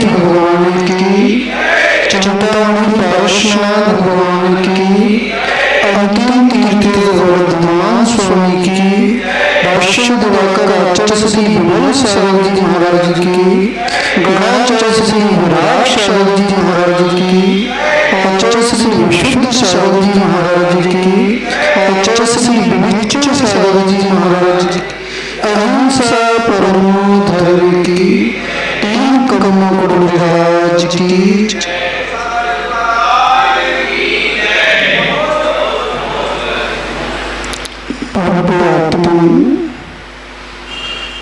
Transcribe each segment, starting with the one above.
भगवान की चिंतामणि पारसनाथ भगवान की अंतिम तीर्थ वर्धमान स्वामी की भाष्य दिवाकर आचार्य श्री विमल सागर जी महाराज की गणाचार्य श्री विराट सागर जी महाराज की आचार्य श्री विशुद्ध सागर जी महाराज की आचार्य श्री विविच सागर जी महाराज की अहिंसा परमो धर्म की तीन कदमों को महाराज की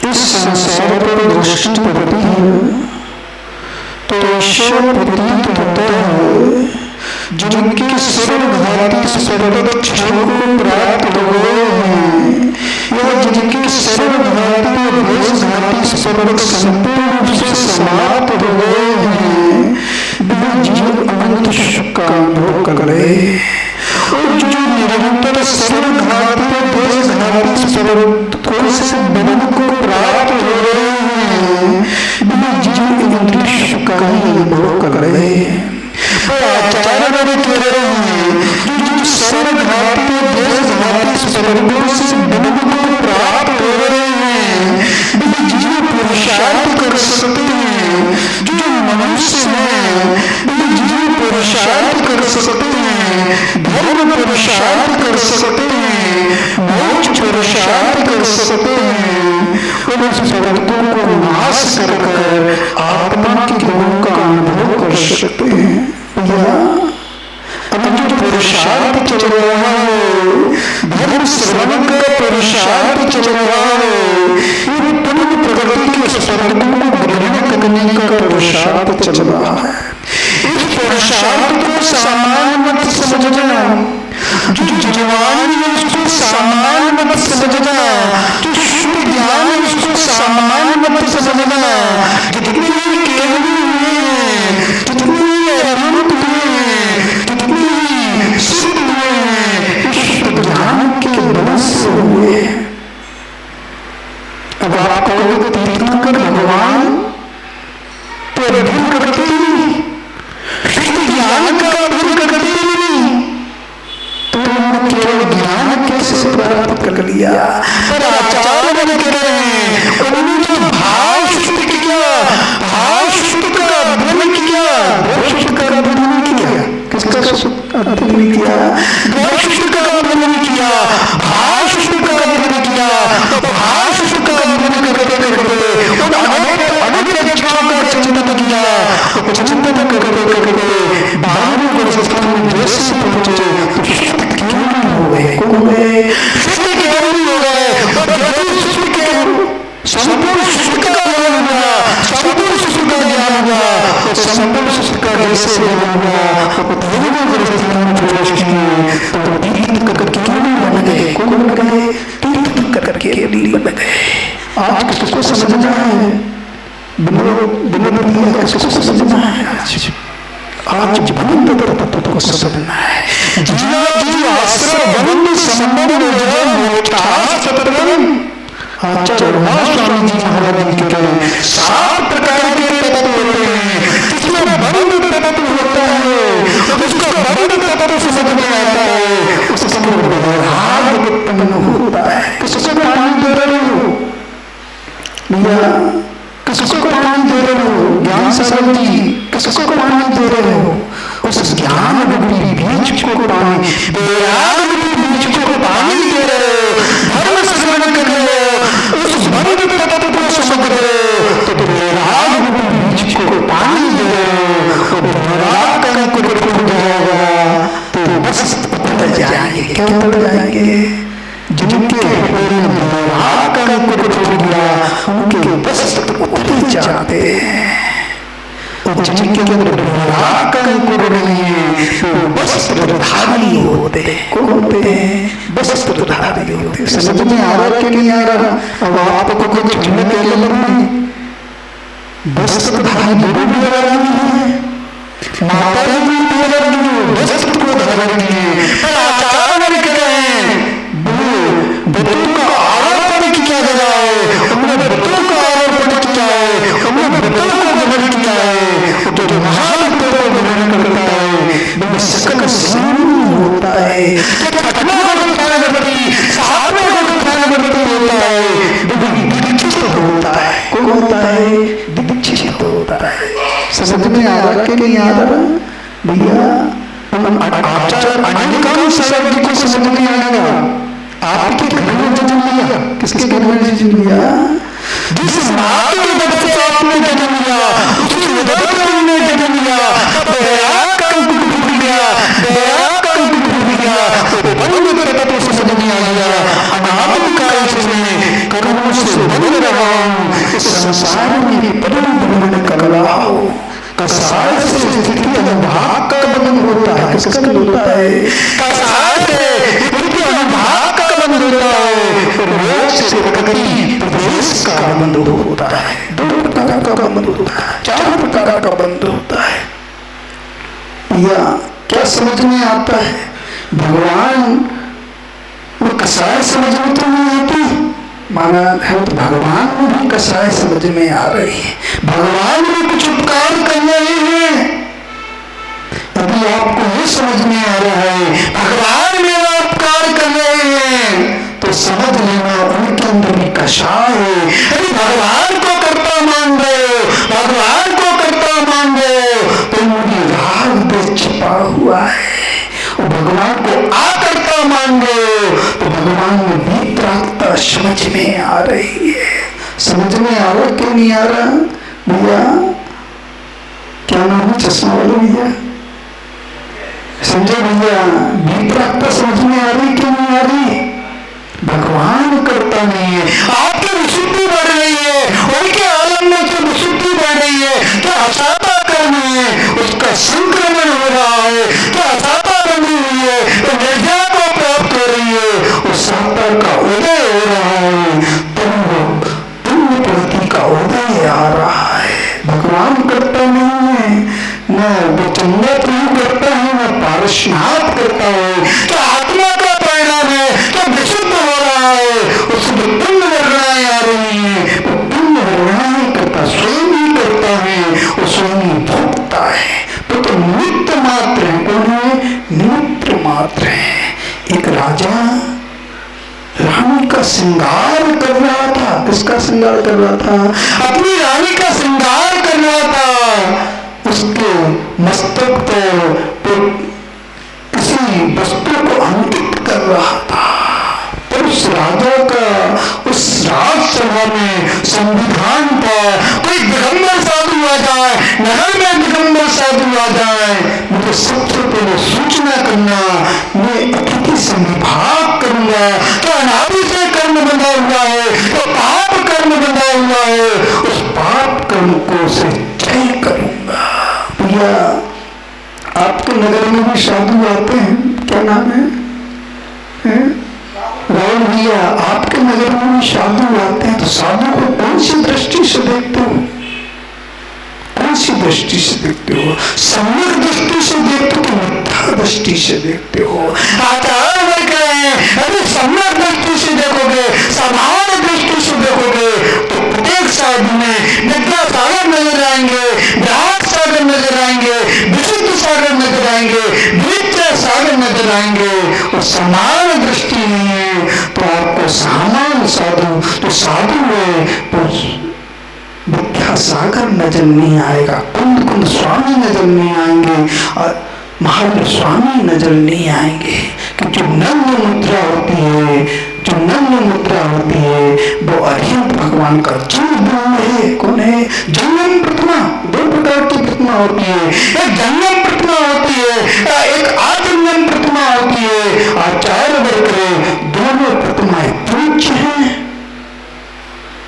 इस संसार पर दृष्टि पड़ती है तो ईश्वर प्रतीत होता है। जिनके सर्वघाती सर्वगत क्षण को प्राप्त हो गए हैं या जिनके सर्वघाती देशघाती सर्वगत संपूर्ण रूप से समाप्त हो गए हैं वे जीव अनंत सुख का अनुभव कर रहे और जो निरंतर सर्वघाती देशघाती सर्वगत से बंधन को प्राप्त हो रहे हैं वे जीव इंद्रिय सुख का ही अनुभव कर रहे हैं। आचार्य कह रहे हैं जो सर्वघाती देशघाती सर्वगुण से बंधन को प्राप्त हो रहे हैं वे जीव पुरुषार्थ कर सकते हैं। जो मनुष्य है वे जीव पुरुषार्थ कर सकते हैं, धर्म पुरुषार्थ कर सकते हैं, मोक्ष पुरुषार्थ कर सकते हैं और उस जगतों को नाश कर आत्मा के गुणों का अनुभव कर सकते हैं। अब जो पुरुषार्थ चल रहा है धर्म श्रवण का पुरुषार्थ चल रहा है ये पूर्ण प्रगति के स्वर्गों को ग्रहण करने का पुरुषार्थ चल रहा है। इस पुरुषार्थ को सामान्य मत समझना, जो जवान है उसको सामान्य मत समझना, जो शुद्ध ज्ञान है उसको सामान्य मत समझना। जितने केवल जितने अनंत हुए अब आप कहोगे तीर्थंकर भगवान तो अद्भुत करते नहीं, शुद्ध ज्ञान का अद्भुत करते नहीं तो उन्होंने केवल ज्ञान कैसे प्राप्त कर लिया। पर आचार्य कह रहे हैं उन्होंने जो भाव शुद्ध किया, भाव शुद्ध का अध्ययन किया, शुद्ध का अध्ययन किया, किसका अध्ययन किया, शुद्ध का अध्ययन किया, भाव शुद्ध का अध्ययन किया, भाव शुद्ध का अध्ययन करते करते अनेक इच्छाओं का चिंतन किया, चिंतन करते करते बारहवीं वर्षस्थान में जैसे पहुंचे तो शुद्ध क्यों नहीं हो गए, कौन गए शुद्ध क्यों नहीं हो गए और शुद्ध क्यों संपूर्ण शुद्ध का ज्ञान हुआ, संपूर्ण शुद्ध का ज्ञान हुआ और संपूर्ण शुद्ध का जैसे ज्ञान हुआ और बारहवीं वर्षस्थान में प्रवेश किए तो तीर्थंकर क्यों नहीं बन गए, कौन बन गए तीर्थंकर के लिए बन गए। आज किसको समझना है, किसको समझना है, आज बंद तत्व को समझना है। जीव आश्रय बंद संबंध आचार्य स्वामी जी महाराज के 7 प्रकार के तत्व होते हैं। जिसमें बंद तत्व होता है क्या पड़ जाएंगे? जिनके हृदय में भगवान का अंकुर फूट गया, उनके वस्त्र उतरे जाते हैं। और जिनके अंदर भगवान का अंकुर नहीं है, वो वस्त्रधारी होते हैं। कौन होते हैं? वस्त्रधारी होते हैं। समझ में आ रहा कि नहीं आ रहा? अब आपको कुछ झूठ के लग में वस्त्रधारी भी लगानी है, माता भी लगानी है, वस्त्र को धारण है। पर आचार्य कह रहे हैं बतों का आरोपण किया गया है, उन्होंने बतों का आरोपण किया है, उन्होंने बतों को ग्रहण किया है। तो महान को ग्रहण करता है, वह सकल संग होता है। घटना को ग्रहण करती, साधना को ग्रहण करती होता है, वह दीक्षित होता है। कौन होता है? दीक्षित होता है। समझ में आ रहा कि नहीं आ रहा? भैया आचार्य अनेकांश शब्द को समझ में आएगा। आपके घर में जन्म लिया, किसके घर में जन्म लिया? जिस माँ के उदर से आपने जन्म लिया, उसी उदर से हमने जन्म लिया। बैराग का अंकुर फूट गया, बैराग का अंकुर फूट गया, वो बंद करता तो समझ में आ गया। अनादि काल से मैं कर्मों से बंद रहा हूँ, इस संसार में परम भ्रमण कर रहा हूँ। कसाय से स्थिति अनुभाग का बंधन होता है। किसका बंधन होता है? कसाय से स्थिति अनुभाग का बंधन होता है, और मोक्ष से प्रकृति प्रदेश का बंधन होता है। दो प्रकार का बंधन होता है, चार प्रकार का बंधन होता है। या क्या समझ में आता है? भगवान वो कसाय समझ में तो नहीं आती, माना है तो भगवान में भी कसाय समझ में आ रही है। भगवान में कुछ उपकार कर रहे हैं। यदि आपको ये समझ में आ रहा है भगवान मेरा उपकार कर रहे हैं, तो समझ लेना उनके अंदर भी कसाय है। यदि भगवान को कर्ता मान रहे हो, भगवान को कर्ता मान रहे हो, तो उनकी राग में छिपा हुआ है। और भगवान को आकर्ता मान रहे हो, तो भगवान में वितरागता समझ में आ रही है। समझ में आ रहा क्यों नहीं आ रहा? भैया क्या नाम है चश्मा वाले भैया? समझे भैया? वितरागता समझ में आ रही क्यों नहीं आ रही? भगवान करता नहीं है, आपकी विशुद्धि बढ़ रही है, उनके आलम में से विशुद्धि बढ़ रही है। क्या असाता कर्म है, उसका संक्रमण हो रहा है। क्या असाता बनी हुई है, तो निर्जया को प्राप्त हो रही है, उस साता का उदय हो रहा है, पुण्य प्रगति का उदय आ रहा है। भगवान करता नहीं है, न चंगा प्रयोग करता है, न पारस्नात करता है। क्या आत्मा का परिणाम है, क्या विशुद्ध हो रहा है, उसमें पुण्य वर्णाएं आ रही है। वो पुण्य वर्णाएं करता स्वयं ही करता है, वो स्वयं ही भोगता है। तो निमित्त मात्र है। कौन है? निमित्त मात्र है। एक राजा रानी का श्रृंगार कर रहा था। किसका श्रृंगार कर रहा था? अपनी रानी का श्रृंगार कर रहा था। उसके मस्तक पर किसी वस्तु को अंकित कर रहा था। पर उस राजा का उस राजसभा में संविधान था, कोई दिगंबर साधु आ जाए, नगर में दिगंबर साधु आ जाए, मुझे सबसे पहले सूचना करना, मैं अतिथि से विभाग करूंगा। तो अनादि से कर्म बंधा हुआ है, तो पाप कर्म बंधा हुआ है, उस पाप कर्म को से जय करूंगा। भैया आपके नगर में भी साधु आते हैं, क्या नाम है? रावण भैया आपके नगर में भी साधु आते हैं, तो साधु को कौन सी दृष्टि से देखते हो? कौन सी दृष्टि से देखते हो? सम्यक दृष्टि से देखते हो कि मिथ्या दृष्टि से देखते हो? आचार्य कह रहे हैं अरे सम्यक दृष्टि से देखोगे, समान दृष्टि से देखोगे, तो प्रत्येक साधु में विद्या सागर नजर आएंगे, विराट सागर नजर आएंगे, विशुद्ध सागर नजर आएंगे, विद्या सागर नजर आएंगे। और समान दृष्टि नहीं है तो आपको सामान साधु तो साधु है तो विद्या सागर नजर नहीं आएगा, कुंद कुंद स्वामी नजर नहीं आएंगे, और महावीर स्वामी नजर नहीं आएंगे। क्योंकि नम्र मुद्रा होती है, जो नम्र मुद्रा होती है वो अरिहंत भगवान का जीव ब्रह्म है। कौन है? जंगम प्रतिमा। दो प्रकार की प्रतिमा होती है, एक जंगम प्रतिमा होती होती है, एक आत्मज्ञान प्रतिमा होती है, आचार्य वर्ग दोनों प्रतिमाएं पूज्य हैं।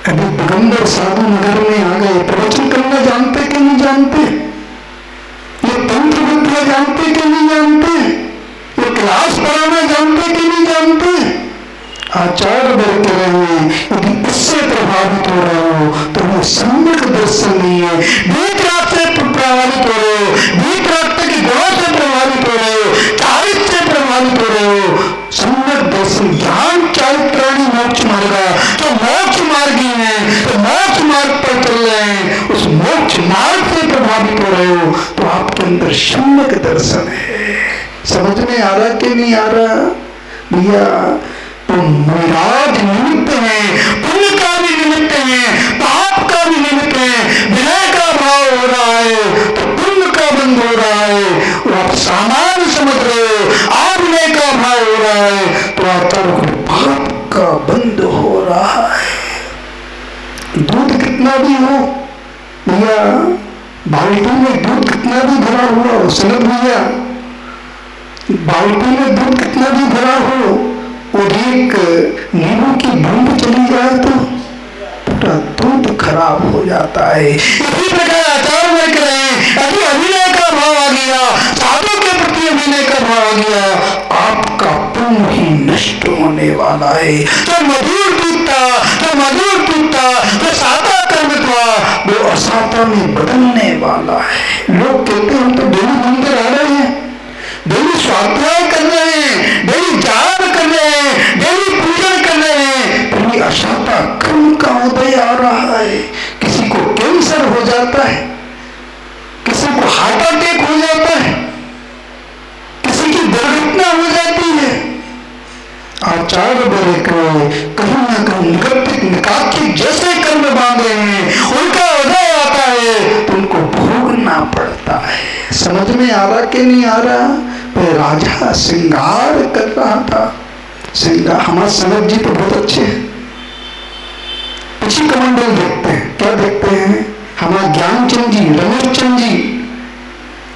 अभी दिगंबर साधु नगर में आ गए, प्रवचन करना जानते कि नहीं जानते, ये तंत्र विद्या जानते कि नहीं जानते, ये क्लास पढ़ाना जानते कि नहीं जानते। आचार्य वर्ग कह रहे हैं यदि इससे प्रभावित हो रहे हो तो वो सम्यक दर्शन नहीं है। वीतराग से प्रभावित हो रहे हो, वीतराग की गुणों से प्रभावित हो रहे हो, चारित्र से प्रभावित हो रहे हो। सम्यक दर्शन ज्ञान चारित्राणी मोक्ष मार्ग, जो मोक्ष मार्गी है, तो मोक्ष मार्ग पर चल रहे हैं, उस मोक्ष मार्ग से प्रभावित हो रहे हो तो आपके अंदर सम्यक दर्शन है। समझ में आ रहा कि नहीं आ रहा भैया? तो नैराज निमित्त है, पुण्य का भी निमित्त है, पाप का भी निमित्त है। विनय का भाव हो रहा है तो पुण्य का बंध हो रहा है, वो आप सामान्य समझ रहे हो। अविनय का भाव हो रहा है तो आचार्य पाप का बंध हो रहा है। दूध कितना भी हो भैया, बाल्टी में दूध कितना भी भरा हुआ हो, सुनो भैया, बाल्टी में दूध कितना भी भरा हो और एक नींबू की बूंद चली जाए तो पूरा दूध खराब हो जाता है। इसी प्रकार आचार्य वर्ग रहे, अभी अभिनय का भाव आ गया, साधु के प्रति अभिनय का भाव आ गया, आपका पुण्य ही नष्ट होने वाला है। जो मधुर पीता, जो मधुर पीता, जो साता कर्म था वो असाता में बदलने वाला है। लोग कहते हैं हम तो डेली मंदिर आ रहे हैं, डेली स्वाध्याय कर रहे हैं, डेली जाप कर रहे हैं, डेली पूजन कर रहे हैं, पर ये अशाता कर्म का उदय आ रहा है। किसी को कैंसर हो जाता है, किसी को हार्ट अटैक हो जाता है, किसी की दुर्घटना हो जाती है। आचार्य वर्ग कहीं ना कहीं निगतिक निकाकिक जैसे कर्म बांधे हैं, उनका उदय आता है तो उनको भोगना पड़ता है। समझ में आ रहा कि नहीं आ रहा? राजा श्रृंगार कर रहा था, श्रृंगार। हमारे सनत जी तो बहुत अच्छे हैं, पीछे कमंडल देखते हैं, क्या देखते हैं? हमारा ज्ञानचंद जी, रमेश चंद जी,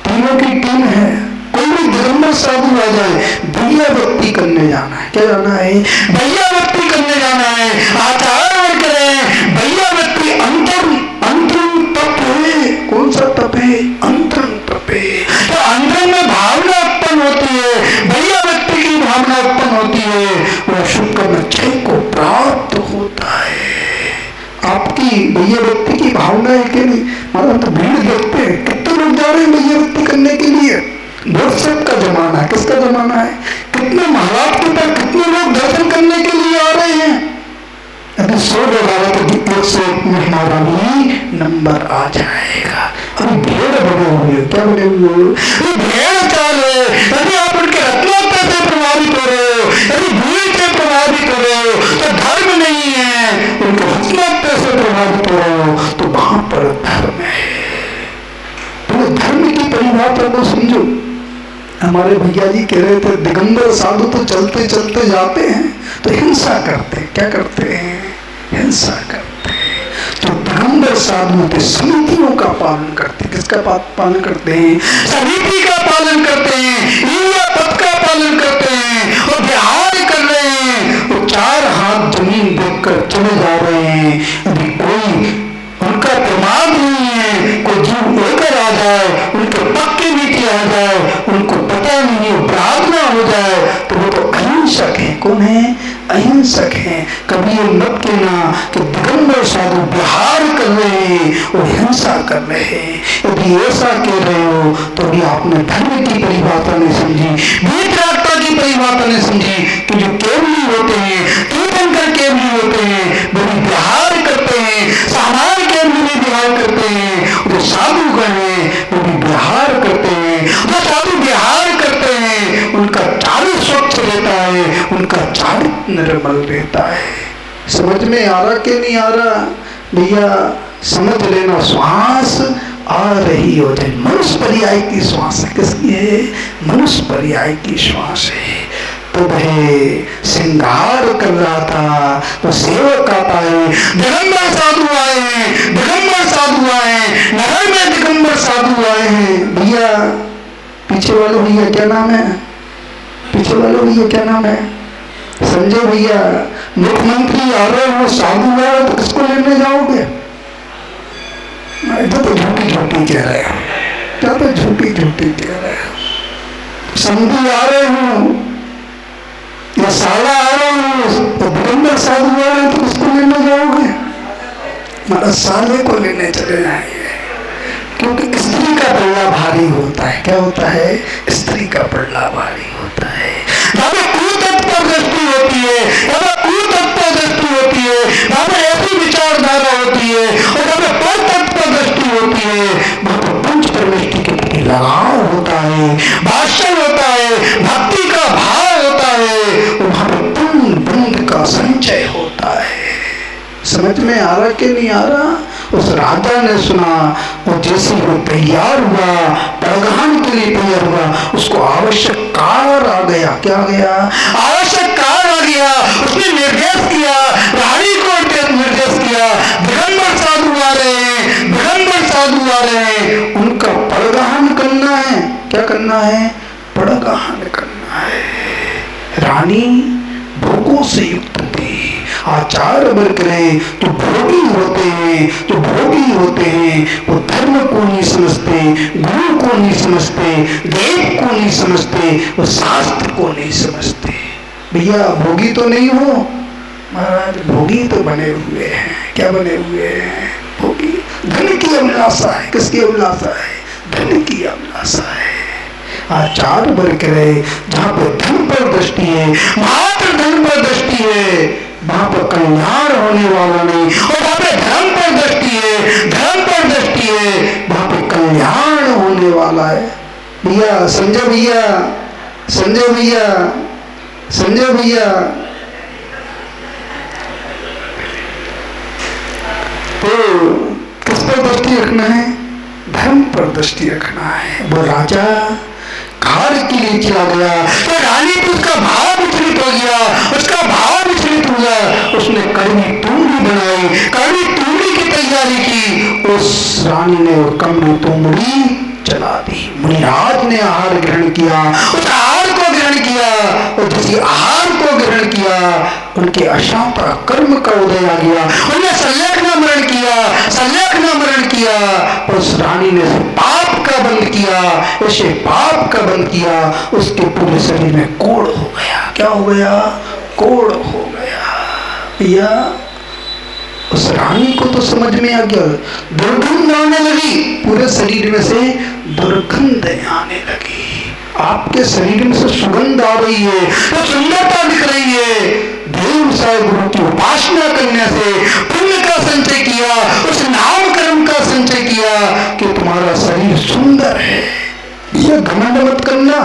तीनों की टीम है। कोई भी दिगंबर साधु आ जाए, भैया भक्ति करने जाना है। क्या जाना है? भैया भक्ति करने जाना है। आचार्य वर्ग करें भैया भक्ति अंतरम तप है। कौन सा तप है? अंतरम तप है। तो अंदर में भावना उत्पन्न होती है, भैया भक्ति की भावना उत्पन्न होती है, वह शुभ कर्म क्षय को प्राप्त होता है। आपकी भैया भक्ति की भावना है कि नहीं? मतलब तो भीड़ देखते हैं, कितने लोग जा रहे हैं भैया भक्ति करने के लिए। व्हाट्सएप का जमाना है, किसका जमाना है? कितने महाराज के पास कितने लोग दर्शन करने के लिए आ रहे हैं। अभी 100 लोग आ रहे तो 101 में हमारा भी नंबर आ जाएगा। अभी भेड़ बने हुए, क्या बने हुए? भेड़ चाल है। यदि आप उनके रत्नोत्तर से प्रभावित हो रहे हो, यदि भूल से प्रभावित हो रहे हो तो धर्म नहीं है। उनके रत्नोत्तर से प्रभावित हो रहे हो तो वहां पर धर्म है। तो धर्म की परिभाषा को समझो। हमारे भैया जी कह रहे थे दिगंबर साधु तो चलते चलते जाते हैं तो हिंसा करते हैं। क्या करते हैं? हिंसा करते हैं। तो दिगंबर साधु होते समितियों का पालन करते हैं। किसका पालन करते हैं? समिति का पालन करते हैं, ईया पद का पालन करते हैं और विहार कर रहे हैं। वो 4 हाथ जमीन देखकर चले जा रहे हैं। अभी कोई उनका प्रमाद नहीं है, कोई जीव लेकर आ जाए, उनके पक्के नीचे आ जाए, उनको पता नहीं है, प्रार्थना हो जाए तो वो तो अहिंसक है। कौन है? अहिंसक है। कभी ये मत कहना कि दिगंबर साधु विहार कर रहे हैं, वो हिंसा कर रहे हैं। यदि ऐसा कह रहे हो तो भी आपने धर्म की परिभाषा नहीं समझी, वीतरागता की परिभाषा नहीं समझी। कि जो केवली होते हैं, तीर्थंकर केवली होते हैं, वो भी विहार करते हैं, सामान्य केवली भी विहार करते हैं। जो साधुगण हैं वो भी विहार करते हैं। जो साधु विहार करते हैं उनका चारित्र स्वच्छ रहता है, उनका चारित्र निर्मल रहता है। समझ में आ रहा कि नहीं आ रहा भैया? समझ लेना। श्वास आ रही हो जाए, मनुष्य पर्याय की श्वास है। किसकी है? मनुष्य पर्याय की श्वास है। तो भाई श्रृंगार कर रहा था तो सेवक आता है, दिगंबर साधु आए हैं, दिगंबर साधु आए हैं, नगर में दिगंबर साधु आए हैं। भैया पीछे वाले भैया क्या नाम है? पीछे वाले भैया क्या नाम है? संजय भैया, मुख्यमंत्री आ रहे हो, साधु आ रहे, तो किसको लेने जाओगे? इधर तो झूठी झूठी कह रहे हो, क्या तो झूठी झूठी कह रहे हो। संधु आ रहे हो या साला आ रहे हो, तो दिगंबर साधु आ रहे हो, तो किसको लेने जाओगे? हमारा साले को लेने चले जाएंगे, क्योंकि स्त्री का पल्ला भारी होता है। क्या होता है? स्त्री का पल्ला भारी होता है। कुतत्व दृष्टि होती है, कुतत्व दृष्टि होती है, ऐसी विचारधारा होती है, और जब परतत्व दृष्टि होती है, वहां पर पंच परमेष्टि के प्रति लगाव होता है, भाषण होता है, भक्ति का भाव होता है, वहां पर पुण्य बंध का संचय होता है। समझ में आ रहा कि नहीं आ रहा? उस राजा ने सुना, वो जैसे वो तैयार हुआ, परगहन के लिए तैयार हुआ, उसको आवश्यक कार आ गया। क्या आ गया? आवश्यक कार आ गया। उसने निर्देश किया, रानी को निर्देश किया, दिगंबर साधु आ रहे हैं, दिगंबर साधु आ रहे हैं, उनका परगहन करना है। क्या करना है? परगहन करना है। रानी भोगों से युक्त थी, आचार वर्ग रहे तो भोगी होते हैं, तो भोगी होते हैं। वो धर्म को नहीं समझते, गुरु को नहीं समझते, देव को नहीं समझते, वो शास्त्र को नहीं समझते। भैया भोगी तो नहीं हो महाराज, भोगी तो बने हुए हैं। क्या बने हुए हैं? भोगी। धन की अभिलाषा है। किसकी अभिलाषा है? धन की अभिलाषा है। आचार वर्ग रहे, जहाँ पर धन पर दृष्टि है, मात्र धन पर दृष्टि है, वहां पर कल्याण होने वाला नहीं। और जहाँ पे धर्म पर दृष्टि है, धर्म पर दृष्टि है, वहां पे कल्याण होने वाला है। भैया संजय भैया, संजय भैया, संजय भैया, तो किस पर दृष्टि रखना है? धर्म पर दृष्टि रखना है। वो राजा कार्य के लिए चला गया, तो रानी को उसका भाव विचलित हो गया, उसका भाव विचलित हुआ। उसने कड़वी तूमड़ी बनाई, कड़वी तूमड़ी की तैयारी की। उस रानी ने कड़वी तूमड़ी चला दी। मुनिराज ने आहार ग्रहण किया, उस आहार को ग्रहण किया, और जिस आहार को ग्रहण किया उनके अशांत कर्म का उदय आ गया। उन्हें संलेख न मरण किया, संलेख न मरण किया। उस रानी ने पाप का बंध किया, ऐसे पाप का बंध किया, उसके पूरे शरीर में कोढ़ हो गया। क्या हो गया? कोढ़ हो गया। भैया उस रानी को तो समझ में आ गया, दुर्गंध आने लगी, पूरे शरीर में से दुर्गंध आने लगी। आपके शरीर में से सुगंध आ रही है, तो सुंदरता दिख रही है। देव साहब गुरु की उपासना करने से पुण्य का संचय किया, उस नाम कर्म का संचय किया कि तुम्हारा शरीर सुंदर है। ये घमंड मत करना,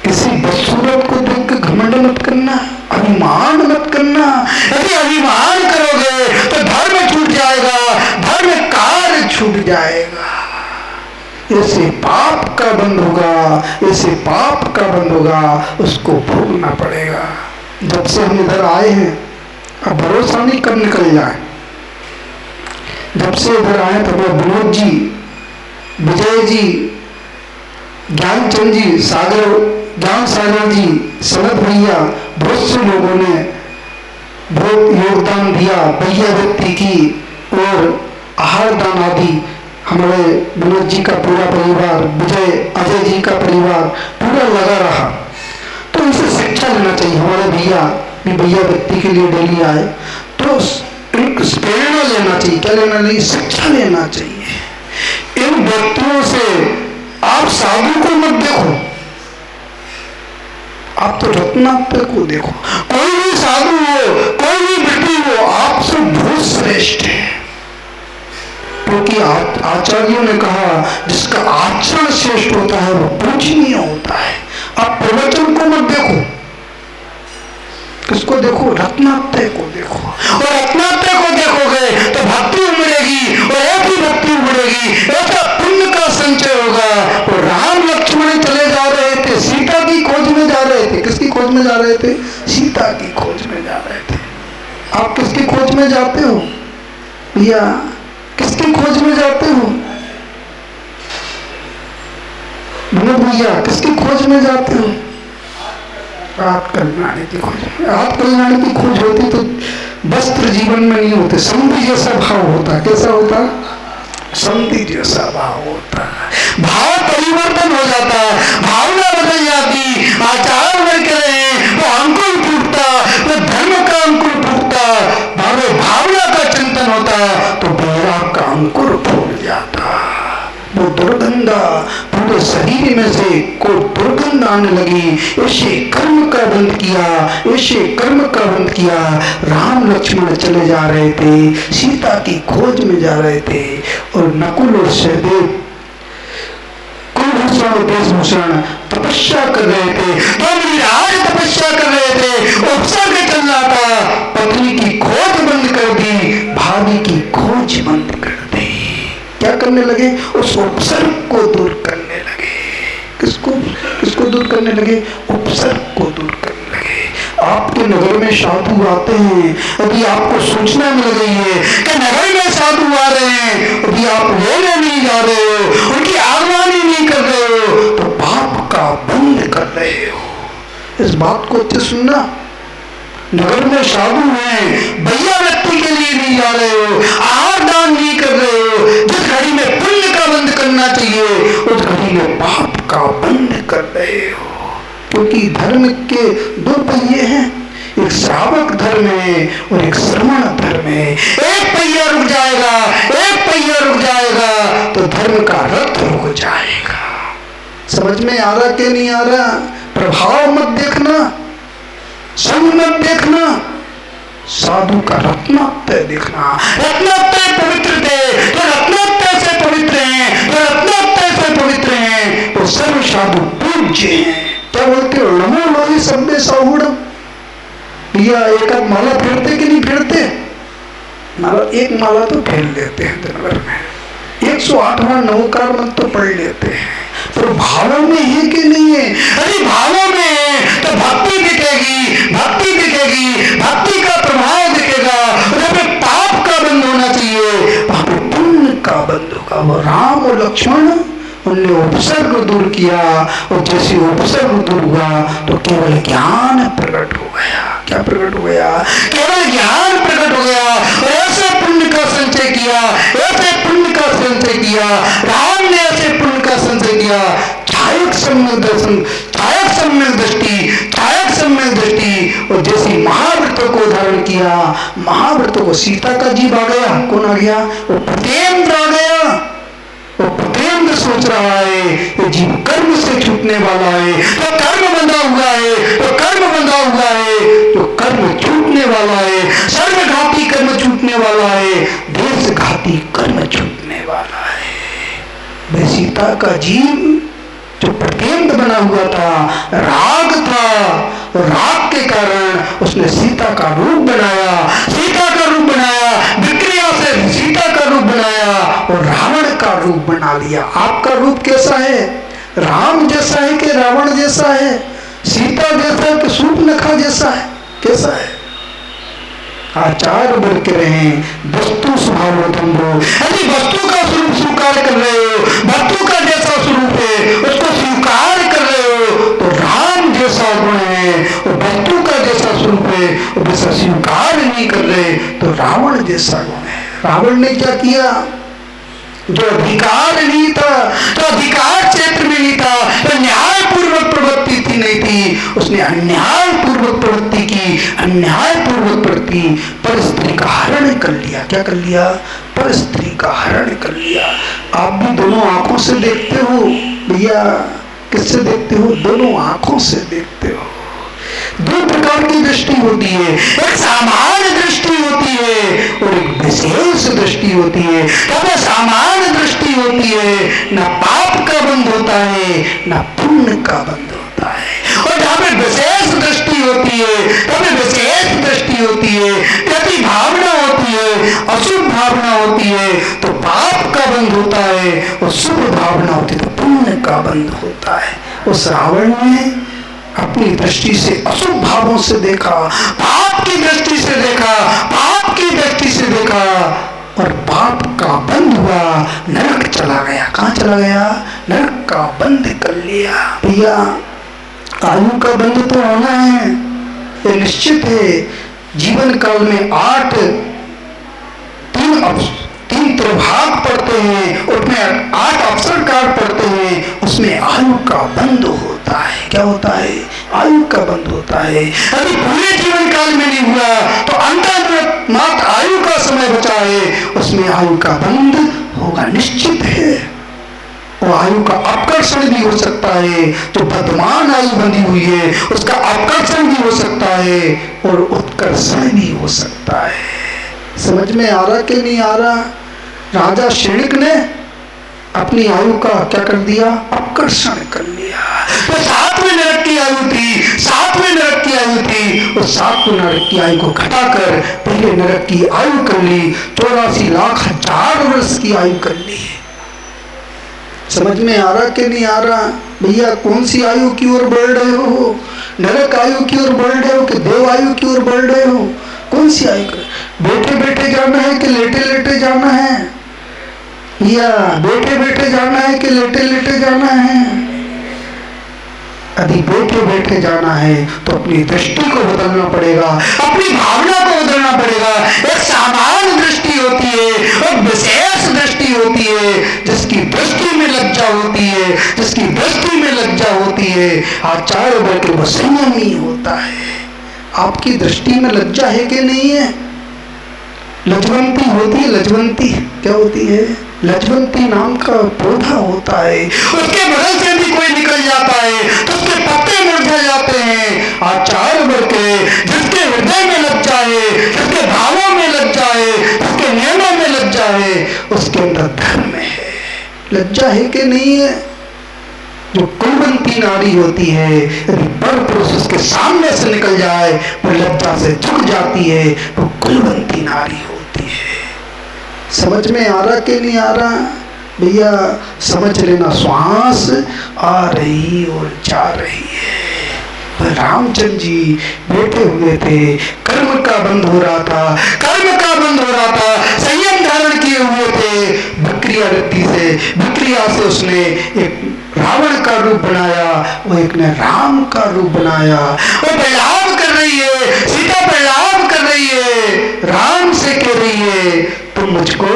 किसी बदसूरत को देख के घमंड मत करना, अभिमान मत करना। यदि अभिमान करोगे तो धर्म छूट जाएगा, धर्म कार्य छूट जाएगा। ऐसे पाप का बंध होगा, ऐसे पाप का बंध होगा, उसको भोगना पड़ेगा। जब से हम इधर आए हैं, अब भरोसा नहीं कब निकल जाए। जब से इधर आए तो विनोद जी, विजय जी, ज्ञानचंद जी, ज्ञान सागर जी, सनत भैया, बहुत से लोगों ने बहुत योगदान दिया भैया व्यक्ति की, और आहार दान आदि। हमारे विनोद जी का पूरा परिवार, विजय अजय जी का परिवार पूरा लगा रहा। तो इनसे शिक्षा लेना चाहिए। हमारे भैया भी भैया व्यक्ति के लिए डेली आए, तो प्रेरणा लेना चाहिए। क्या लेना चाहिए? शिक्षा लेना चाहिए। इन व्यक्तियों से आप साधु को मत देखो, आप तो रत्नात्मक को देखो। कोई भी साधु हो, कोई भी व्यक्ति हो, आपसे बहुत श्रेष्ठ है। क्योंकि आचार्यों ने कहा जिसका आचरण श्रेष्ठ होता है वो पूजनीय होता है। आप प्रवचन को मत देखो, किसको देखो? रत्नात्मक को देखो। और रत्नात्मक को देखोगे तो भक्ति उमड़ेगी, और ऐसी भक्ति उमड़ेगी, ऐसा पुण्य का संचय होगा। और राम लक्ष्मण चले जा रहे थे, सीता की खोज में जा रहे थे। किसकी खोज में जा रहे थे? सीता की खोज में जा रहे थे। आप किसकी खोज में जाते हो भैया? किसकी खोज में जाते हो? विनोद भैया किसकी खोज में जाते हो? आत्मकल्याण की खोज में। आत्मकल्याण की खोज होती तो वस्त्र जीवन में नहीं होते, समृद्धि जैसा भाव होता। कैसा होता? समृद्धि जैसा भाव होता। भाव परिवर्तन हो जाता, भावना बदल जाती, आचार बदल रहे, वो अंकुर फूटता, वो धर्म का अंकुर फूटता, भावना का चिंतन होता तो वैराग का अंकुर फूट जाता। वो दुर्गंधा पूरे शरीर में से को दुर्गंध आने लगी। ऐसे कर्म का बंद किया, ऐसे कर्म का बंद किया। राम लक्ष्मण चले जा रहे थे, सीता की खोज में जा रहे थे और नकुल और सहदेव कुलभूषण और वेशभूषण तपस्या कर रहे थे। तो आज तपस्या कर रहे थे, उपसर्ग चल रहा था, पत्नी की खोज बंद कर दी, भाभी की खोज बंद कर दी। क्या करने लगे? उस उपसर्ग को दूर करने लगे। किसको दूर करने लगे? उपसर्ग को दूर करने लगे। आपके नगर में साधु आते हैं, अभी आपको सूचना मिल गई है कि नगर में साधु आ रहे हैं, अभी आप लेने नहीं जा रहे हो, उनकी आगवानी नहीं कर रहे हो, तो पाप का बंद कर रहे हो। इस बात को अच्छे सुनना। नगर में साधु हैं, भैया व्यक्ति के लिए नहीं जा रहे हो, आहार दान नहीं कर रहे हो, जिस घड़ी में पुण्य का बंद करना चाहिए उस घड़ी में पाप का बंद कर रहे हो। क्योंकि धर्म के दो पहिए हैं, एक श्रावक धर्म है और एक श्रवण धर्म है। एक पहिया रुक जाएगा, एक पहिया रुक जाएगा तो धर्म का रथ रुक जाएगा। समझ में आ रहा कि नहीं आ रहा? प्रभाव मत देखना, संग मत देखना, साधु का रत्नोत्तय देखना। रत्नोत्तय पवित्र थे, तो रत्नोत्तय से पवित्र हैं, तो रत्नोत्तय से पवित्र हैं, तो सर्व साधु पूज्य हैं। क्या बोलते हो? नमो लोहि सभ्य सौगुणम। भैया एक आध माला फेरते कि नहीं फेरते? माला एक माला तो फेर लेते हैं दिन भर में, 108वां नवकार मंत्र तो पढ़ लेते हैं, पर भावों में है कि नहीं है? अरे भावों में है तो भक्ति दिखेगी, भक्ति दिखेगी, भक्ति का प्रभाव दिखेगा। वहां पे पाप का बंद होना चाहिए, वहां पे पुण्य का बंद होगा। वो राम और लक्ष्मण उनने उपसर्ग दूर किया और जैसे उपसर्ग दूर हुआ तो केवल ज्ञान प्रकट हो गया। क्या प्रकट हो गया? केवल ज्ञान प्रकट हो गया। और ऐसे पुण्य का संचय किया, ऐसे पुण्य का संचय किया, राम ने ऐसे पुण्य का संचय किया। छायक सम्यक दर्शन, छायक सम्यक दृष्टि, छायक सम्यक दृष्टि, और जैसे महाव्रत को धारण किया, महाव्रत को सीता का जीव आ गया। कौन आ गया? वो प्रेम आ गया। वो प्रेम सोच रहा है ये जीव कर्म से छूटने वाला है, तो कर्म बंधा हुआ है, तो कर्म बंधा हुआ है, तो कर्म छूटने वाला है, सर्वघाती कर्म छूटने वाला है, देशघाती कर्म छूटने वाला है। वह सीता का जीव जो प्रत्येक बना हुआ था, राग था, और राग के कारण उसने सीता का रूप बनाया, सीता का रूप बनाया, विक्रिया से सीता का रूप बनाया और रावण का रूप बना लिया। आपका रूप कैसा है? राम जैसा है कि रावण जैसा है? सीता जैसा है कि शूर्पणखा जैसा है? कैसा है? आचार बन के रहे, वस्तु स्वभाव यदि वस्तु का स्वरूप स्वीकार कर रहे हो, वस्तु का जैसा स्वरूप है उसको स्वीकार कर रहे हो, तो राम जैसा गुण है और वस्तु का जैसा स्वरूप है वैसा स्वीकार नहीं कर रहे तो रावण जैसा गुण है। रावण ने क्या किया? जो अधिकार नहीं था, जो अधिकार क्षेत्र में नहीं था, तो न्याय पूर्वक प्रवृत्ति थी नहीं थी, उसने अन्याय पूर्वक प्रवृत्ति की, अन्याय पूर्वक प्रवृत्ति पर स्त्री का हरण कर लिया। क्या कर लिया? पर स्त्री का हरण कर लिया। आप भी दोनों आंखों से देखते हो भैया। किससे देखते हो? दोनों आंखों से देखते हो। दो प्रकार की दृष्टि होती है, एक सामान्य दृष्टि होती है और एक विशेष दृष्टि होती है। जब सामान्य दृष्टि होती है ना पाप का बंध होता है ना पुण्य का बंध होता है, और जहाँ पे विशेष दृष्टि होती है तब विशेष दृष्टि होती है, यदि भावना होती है, अशुभ भावना होती है तो पाप का बंध होता है, और शुभ भावना होती है तो पुण्य का बंध होता है। उस रावण ने अपनी दृष्टि से अशुभ भावों से देखा, पाप की दृष्टि से देखा, पाप की दृष्टि से देखा, और पाप का बंध हुआ, नरक चला गया। कहाँ चला गया? नरक का बंध कर लिया। भैया आयु का बंध तो होना है, ये निश्चित है। जीवन काल में तीन प्रभाग पड़ते हैं, उसमें 8 अवसर काल पड़ते हैं, उसमें आयु का बंध होता है। क्या होता है? आयु का बंध होता है। अभी पूरे जीवन काल में नहीं हुआ तो अंत मात्र आयु का समय बचा है, उसमें आयु का बंध होगा, निश्चित है। और आयु का आकर्षण भी हो सकता है। जो वर्तमान आयु बंधी हुई है उसका आकर्षण भी हो सकता है और उत्कर्षण भी हो सकता है। समझ में आ रहा कि नहीं आ रहा? राजा शृणिक ने अपनी आयु का क्या कर दिया? आकर्षण कर लिया। तो 7वें नरक की आयु थी, 7वें नरक की आयु थी, उस 7वें नरक की आयु को घटाकर पहले नरक की आयु कर ली, 84 लाख हजार वर्ष की आयु कर ली। समझ में आ रहा कि नहीं आ रहा? भैया कौन सी आयु की ओर बढ़ रहे हो? नरक आयु की ओर बढ़ रहे हो कि देव आयु की ओर बढ़ रहे हो? कौन सी आयु? बैठे बैठे जाना है कि लेटे लेटे जाना है? या बैठे बैठे जाना है कि लेटे लेटे जाना है? यदि बैठे बैठे जाना है तो अपनी दृष्टि को बदलना पड़ेगा, अपनी भावना को बदलना पड़ेगा। एक सामान्य दृष्टि होती है, एक विशेष दृष्टि होती है। जिसकी दृष्टि में लज्जा होती है, जिसकी दृष्टि में लज्जा होती है, आचार्य बल्कि वो संयमी होता है। आपकी दृष्टि में लज्जा है कि नहीं है? लज्जवंती होती है, लज्जवंती क्या होती है? लज्जवंती नाम का पौधा होता है, उसके बगल से भी कोई निकल जाता है तो उसके पत्ते मुरझा जाते हैं। आचार्य बल्कि जिसके हृदय में लज्जा है, जिसके भावों में लज्जा है, जिसके नियमों में लज्जा है, उसके अंदर धर्म है। लज्जा है कि नहीं है? जो कुलवंती नारी होती है, यदि पर पुरुष उसके सामने से निकल जाए वो लज्जा से झुक जाती है, वो कुलवंती नारी होती है। समझ में आ रहा कि नहीं आ रहा? भैया समझ लेना, श्वास आ रही और जा रही है। रामचंद्र जी बैठे हुए थे, कर्म का बंध हो रहा था, कर्म का बंध हो रहा था, संयम धारण किए हुए थे। बकरिया रत्ती से, बकरिया से उसने एक रावण का रूप बनाया, वो एक ने राम का रूप बनाया। वो प्रलाप कर रही है, सीता प्रलाप कर रही है, राम से कह रही है तुम मुझको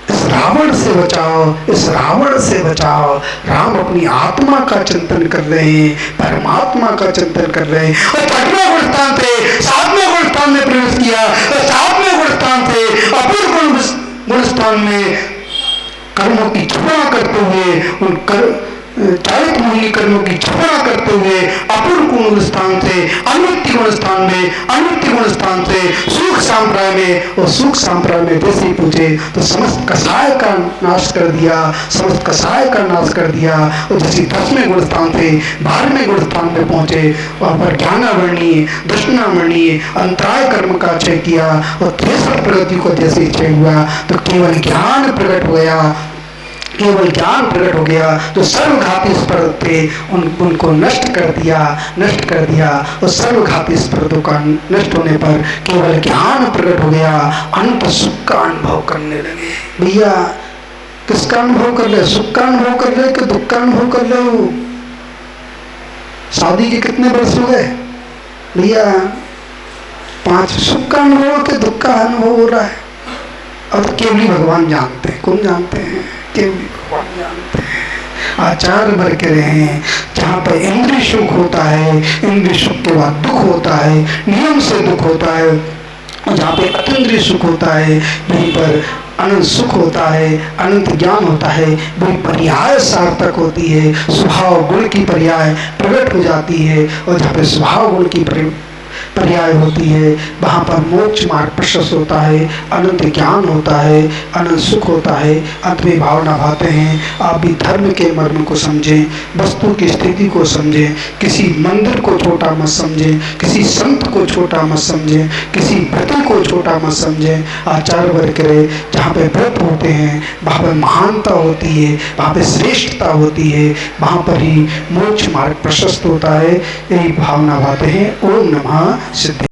इस रावण से बचाओ, इस रावण से बचाओ। राम अपनी आत्मा का चिंतन कर रहे हैं, परमात्मा का चिंतन कर रहे हैं। और 6वें गुणस्थान से 7वें गुणस्थान में प्रवेश किया, और 7वें गुणस्थान से अपूर्व गुणस्थान में कर्मों की क्षमा करते हुए, उन चारित मोहिनी कर्मों की क्षमा करते हुए अपूर्व गुण स्थान से अनुवृत्ति गुण स्थान में, अनुवृत्ति गुण स्थान से सुख सांप्राय में, और सुख सांप्राय में जैसे पूछे तो समस्त कसाय का नाश कर दिया, समस्त कसाय का नाश कर दिया। और जैसे 10वें गुण स्थान से 12वें गुण स्थान में पहुंचे, वहां पर ज्ञानावर्णीय, दर्शनावर्णीय अंतराय कर्म का क्षय किया, और 63 प्रगति को जैसे क्षय हुआ तो केवल ज्ञान प्रकट हो गया, केवल ज्ञान प्रकट हो गया। जो सर्वघाती स्पर्ध थे उनको नष्ट कर दिया, नष्ट कर दिया। और सर्वघाती स्पर्धों का नष्ट होने पर केवल ज्ञान प्रकट हो गया, अनंत सुख का अनुभव करने लगे। भैया किसका अनुभव कर रहे हो? सुख का अनुभव कर रहे हो कि दुख का अनुभव कर रहे हो? शादी के कितने वर्ष हो गए भैया? 5। सुख का अनुभव कि दुख का अनुभव हो रहा है? और केवल भगवान जानते हैं। कौन जानते हैं? केवल भगवान जानते हैं। आचार्य वर्ग कह रहे हैं जहाँ पर इंद्रिय सुख होता है, इंद्रिय सुख के बाद दुख होता है, नियम से दुख होता है, और जहाँ पे अतीन्द्रिय सुख होता है वहीं पर अनंत सुख होता है, अनंत ज्ञान होता है। वही पर्याय सार्थक होती है, स्वभाव गुण की पर्याय प्रकट हो जाती है। और जहाँ पे स्वभाव गुण की पर्याय होती है वहाँ पर मोक्ष मार्ग प्रशस्त होता है, अनंत ज्ञान होता है, अनंत सुख होता है। अंत में भावना भाते हैं आप भी धर्म के मर्म को समझें, वस्तु की स्थिति को समझें, किसी मंदिर को छोटा मत समझें, किसी संत को छोटा मत समझें, किसी व्रत को छोटा मत समझें। आचार्य वर्ग करे जहाँ पे व्रत होते हैं वहाँ पर महानता होती है, वहाँ पे श्रेष्ठता होती है, वहाँ पर ही मोक्ष मार्ग प्रशस्त होता है। यही भावना भाते हैं। ओम नमः सिद्धि।